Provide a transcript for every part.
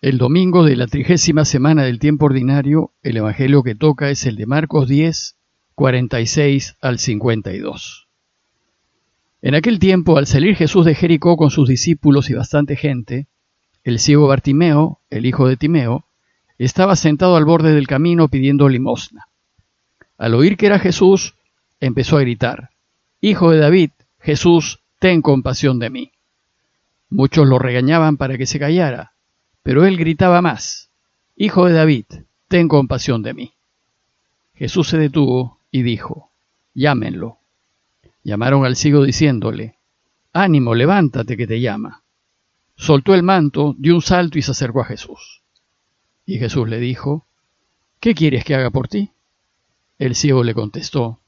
El domingo de la 30ª semana del tiempo ordinario, el evangelio que toca es el de Marcos 10, 46 al 52. En aquel tiempo, al salir Jesús de Jericó con sus discípulos y bastante gente, el ciego Bartimeo, el hijo de Timeo, estaba sentado al borde del camino pidiendo limosna. Al oír que era Jesús, empezó a gritar: «Hijo de David, Jesús, ten compasión de mí». Muchos lo regañaban para que se callara, pero él gritaba más: «Hijo de David, ten compasión de mí». Jesús se detuvo y dijo: «Llámenlo». Llamaron al ciego diciéndole: «Ánimo, levántate que te llama». Soltó el manto, dio un salto y se acercó a Jesús. Y Jesús le dijo: «¿Qué quieres que haga por ti?». El ciego le contestó: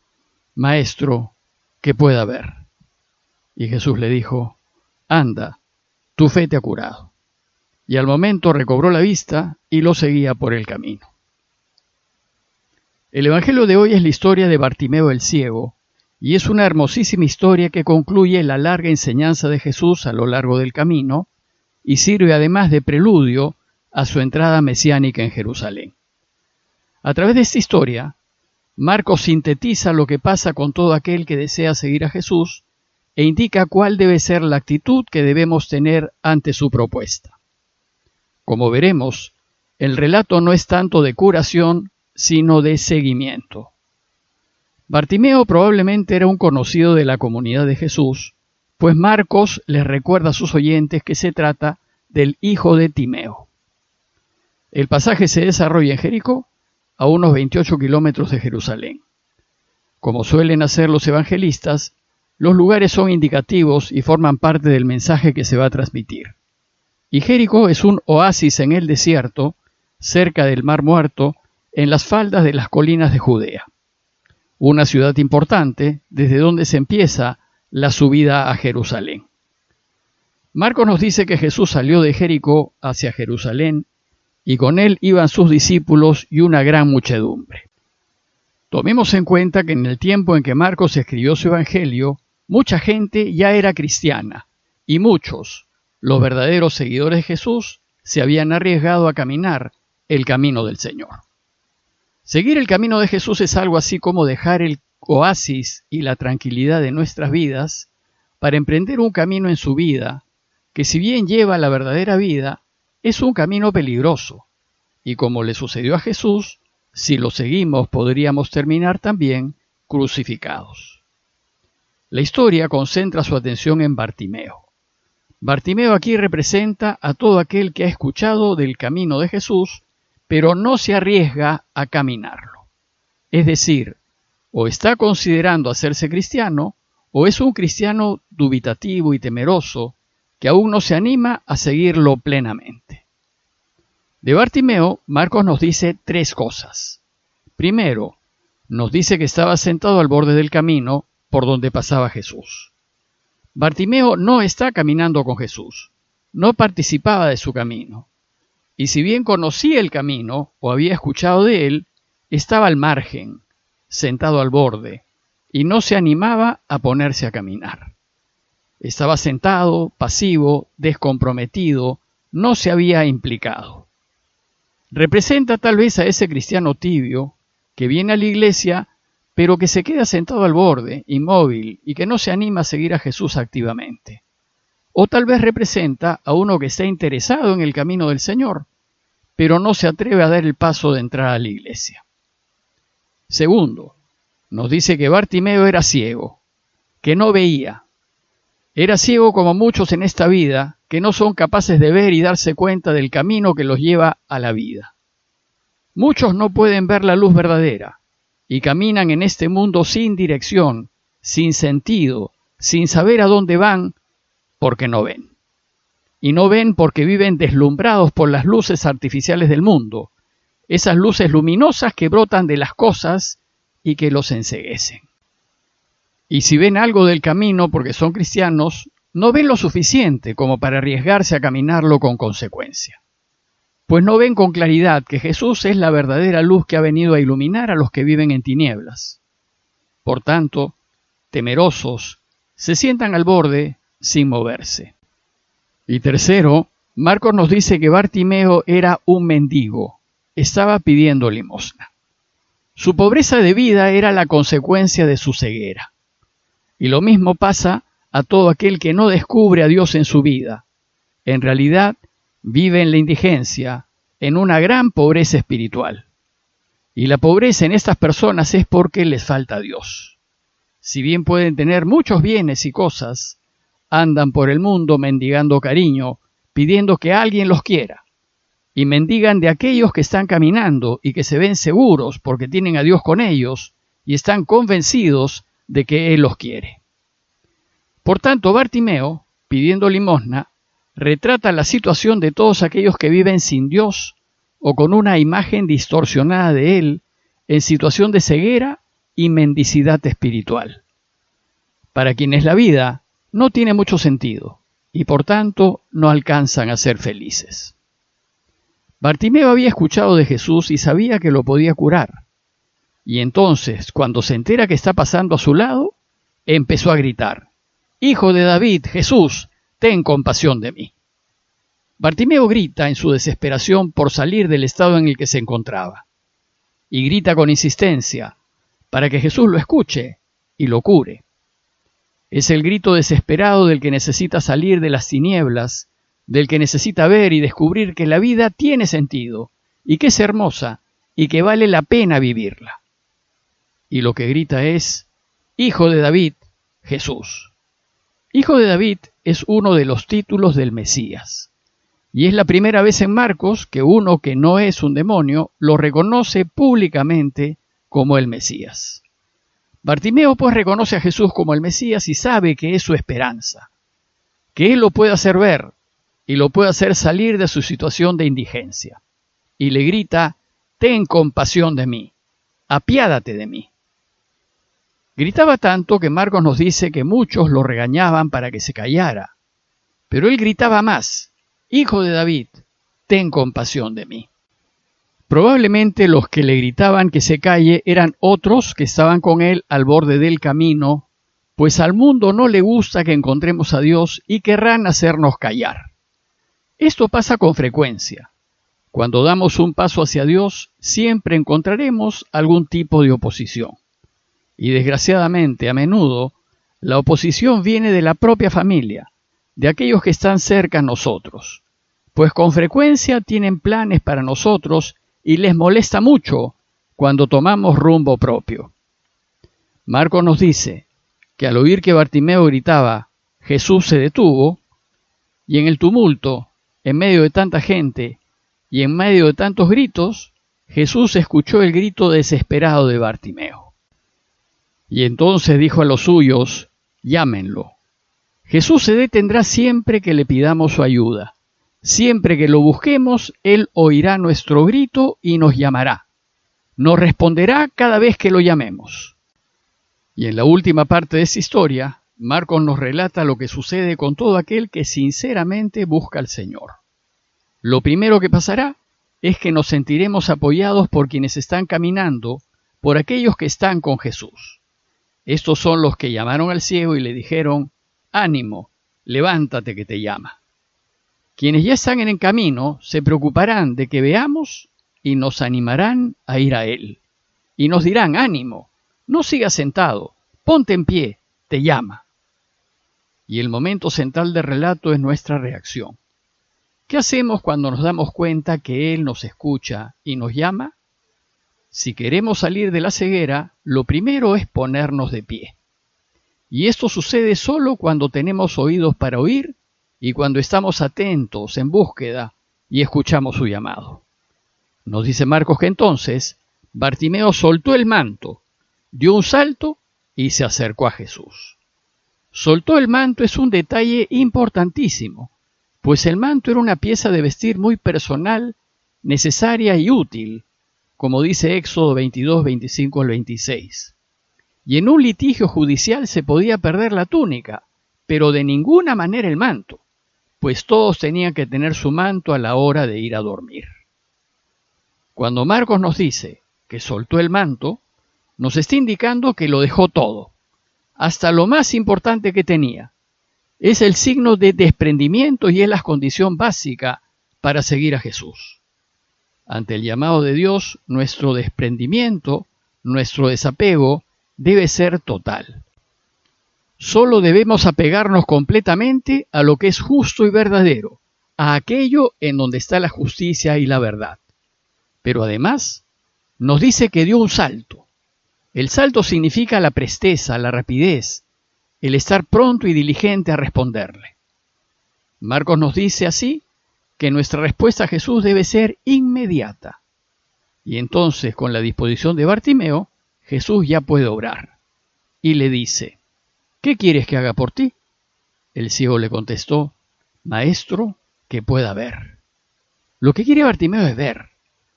«Maestro, que pueda ver». Y Jesús le dijo: «Anda, tu fe te ha curado». Y al momento recobró la vista y lo seguía por el camino. El evangelio de hoy es la historia de Bartimeo el ciego, y es una hermosísima historia que concluye la larga enseñanza de Jesús a lo largo del camino y sirve además de preludio a su entrada mesiánica en Jerusalén. A través de esta historia, Marcos sintetiza lo que pasa con todo aquel que desea seguir a Jesús e indica cuál debe ser la actitud que debemos tener ante su propuesta. Como veremos, el relato no es tanto de curación, sino de seguimiento. Bartimeo probablemente era un conocido de la comunidad de Jesús, pues Marcos les recuerda a sus oyentes que se trata del hijo de Timeo. El pasaje se desarrolla en Jericó, a unos 28 kilómetros de Jerusalén. Como suelen hacer los evangelistas, los lugares son indicativos y forman parte del mensaje que se va a transmitir. Y Jericó es un oasis en el desierto, cerca del Mar Muerto, en las faldas de las colinas de Judea. Una ciudad importante, desde donde se empieza la subida a Jerusalén. Marcos nos dice que Jesús salió de Jericó hacia Jerusalén, y con él iban sus discípulos y una gran muchedumbre. Tomemos en cuenta que en el tiempo en que Marcos escribió su evangelio, mucha gente ya era cristiana, y muchos, los verdaderos seguidores de Jesús, se habían arriesgado a caminar el camino del Señor. Seguir el camino de Jesús es algo así como dejar el oasis y la tranquilidad de nuestras vidas para emprender un camino en su vida, que si bien lleva a la verdadera vida, es un camino peligroso, y como le sucedió a Jesús, si lo seguimos podríamos terminar también crucificados. La historia concentra su atención en Bartimeo. Bartimeo aquí representa a todo aquel que ha escuchado del camino de Jesús, pero no se arriesga a caminarlo. Es decir, o está considerando hacerse cristiano, o es un cristiano dubitativo y temeroso, que aún no se anima a seguirlo plenamente. De Bartimeo, Marcos nos dice tres cosas. Primero, nos dice que estaba sentado al borde del camino por donde pasaba Jesús. Bartimeo no está caminando con Jesús, no participaba de su camino, y si bien conocía el camino o había escuchado de él, estaba al margen, sentado al borde, y no se animaba a ponerse a caminar. Estaba sentado, pasivo, descomprometido, no se había implicado. Representa tal vez a ese cristiano tibio que viene a la iglesia, pero que se queda sentado al borde, inmóvil, y que no se anima a seguir a Jesús activamente. O tal vez representa a uno que está interesado en el camino del Señor, pero no se atreve a dar el paso de entrar a la iglesia. Segundo, nos dice que Bartimeo era ciego, que no veía. Era ciego como muchos en esta vida, que no son capaces de ver y darse cuenta del camino que los lleva a la vida. Muchos no pueden ver la luz verdadera, y caminan en este mundo sin dirección, sin sentido, sin saber a dónde van, porque no ven. Y no ven porque viven deslumbrados por las luces artificiales del mundo, esas luces luminosas que brotan de las cosas y que los enceguecen. Y si ven algo del camino porque son cristianos, no ven lo suficiente como para arriesgarse a caminarlo con consecuencia. Pues no ven con claridad que Jesús es la verdadera luz que ha venido a iluminar a los que viven en tinieblas. Por tanto, temerosos, se sientan al borde sin moverse. Y tercero, Marcos nos dice que Bartimeo era un mendigo, estaba pidiendo limosna. Su pobreza de vida era la consecuencia de su ceguera. Y lo mismo pasa a todo aquel que no descubre a Dios en su vida. En realidad, vive en la indigencia, en una gran pobreza espiritual. Y la pobreza en estas personas es porque les falta Dios. Si bien pueden tener muchos bienes y cosas, andan por el mundo mendigando cariño, pidiendo que alguien los quiera. Y mendigan de aquellos que están caminando y que se ven seguros porque tienen a Dios con ellos y están convencidos de que Él los quiere. Por tanto, Bartimeo, pidiendo limosna, retrata la situación de todos aquellos que viven sin Dios o con una imagen distorsionada de Él en situación de ceguera y mendicidad espiritual, para quienes la vida no tiene mucho sentido y por tanto no alcanzan a ser felices. Bartimeo había escuchado de Jesús y sabía que lo podía curar. Y entonces, cuando se entera que está pasando a su lado, empezó a gritar: «Hijo de David, Jesús, ten compasión de mí». Bartimeo grita en su desesperación por salir del estado en el que se encontraba. Y grita con insistencia para que Jesús lo escuche y lo cure. Es el grito desesperado del que necesita salir de las tinieblas, del que necesita ver y descubrir que la vida tiene sentido, y que es hermosa, y que vale la pena vivirla. Y lo que grita es: «Hijo de David, Jesús». Hijo de David es uno de los títulos del Mesías, y es la primera vez en Marcos que uno que no es un demonio lo reconoce públicamente como el Mesías. Bartimeo pues reconoce a Jesús como el Mesías y sabe que es su esperanza, que Él lo puede hacer ver y lo puede hacer salir de su situación de indigencia. Y le grita: «Ten compasión de mí, apiádate de mí». Gritaba tanto que Marcos nos dice que muchos lo regañaban para que se callara, pero él gritaba más: «Hijo de David, ten compasión de mí». Probablemente los que le gritaban que se calle eran otros que estaban con él al borde del camino, pues al mundo no le gusta que encontremos a Dios y querrán hacernos callar. Esto pasa con frecuencia. Cuando damos un paso hacia Dios, siempre encontraremos algún tipo de oposición. Y desgraciadamente, a menudo, la oposición viene de la propia familia, de aquellos que están cerca a nosotros, pues con frecuencia tienen planes para nosotros y les molesta mucho cuando tomamos rumbo propio. Marcos nos dice que al oír que Bartimeo gritaba, Jesús se detuvo, y en el tumulto, en medio de tanta gente y en medio de tantos gritos, Jesús escuchó el grito desesperado de Bartimeo. Y entonces dijo a los suyos: «Llámenlo». Jesús se detendrá siempre que le pidamos su ayuda. Siempre que lo busquemos, Él oirá nuestro grito y nos llamará. Nos responderá cada vez que lo llamemos. Y en la última parte de esta historia, Marcos nos relata lo que sucede con todo aquel que sinceramente busca al Señor. Lo primero que pasará es que nos sentiremos apoyados por quienes están caminando, por aquellos que están con Jesús. Estos son los que llamaron al ciego y le dijeron: «Ánimo, levántate que te llama». Quienes ya están en el camino se preocuparán de que veamos y nos animarán a ir a Él. Y nos dirán: «Ánimo, no sigas sentado, ponte en pie, te llama». Y el momento central del relato es nuestra reacción. ¿Qué hacemos cuando nos damos cuenta que Él nos escucha y nos llama? Si queremos salir de la ceguera, lo primero es ponernos de pie. Y esto sucede solo cuando tenemos oídos para oír y cuando estamos atentos en búsqueda y escuchamos su llamado. Nos dice Marcos que entonces Bartimeo soltó el manto, dio un salto y se acercó a Jesús. Soltó el manto es un detalle importantísimo, pues el manto era una pieza de vestir muy personal, necesaria y útil, como dice Éxodo 22, 25 al 26. Y en un litigio judicial se podía perder la túnica, pero de ninguna manera el manto, pues todos tenían que tener su manto a la hora de ir a dormir. Cuando Marcos nos dice que soltó el manto, nos está indicando que lo dejó todo, hasta lo más importante que tenía, Es el signo de desprendimiento y es la condición básica para seguir a Jesús. Ante el llamado de Dios, nuestro desprendimiento, nuestro desapego, debe ser total. Solo debemos apegarnos completamente a lo que es justo y verdadero, a aquello en donde está la justicia y la verdad. Pero además, nos dice que dio un salto. El salto significa la presteza, la rapidez, el estar pronto y diligente a responderle. Marcos nos dice así que nuestra respuesta a Jesús debe ser inmediata. Y entonces, con la disposición de Bartimeo, Jesús ya puede obrar. Y le dice: ¿qué quieres que haga por ti? El ciego le contestó: Maestro, que pueda ver. Lo que quiere Bartimeo es ver,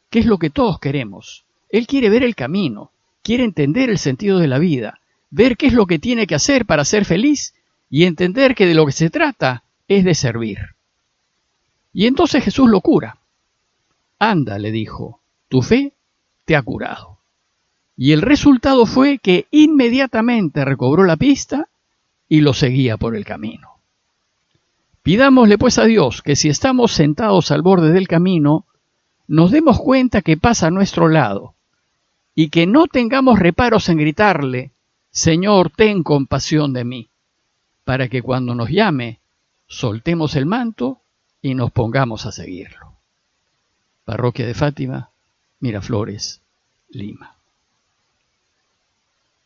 que es lo que todos queremos. Él quiere ver el camino, quiere entender el sentido de la vida, ver qué es lo que tiene que hacer para ser feliz y entender que de lo que se trata es de servir. Y entonces Jesús lo cura. Anda, le dijo, tu fe te ha curado. Y el resultado fue que inmediatamente recobró la pista y lo seguía por el camino. Pidámosle pues a Dios que si estamos sentados al borde del camino, nos demos cuenta que pasa a nuestro lado y que no tengamos reparos en gritarle: Señor, ten compasión de mí, para que cuando nos llame, soltemos el manto y nos pongamos a seguirlo. Parroquia de Fátima, Miraflores, Lima.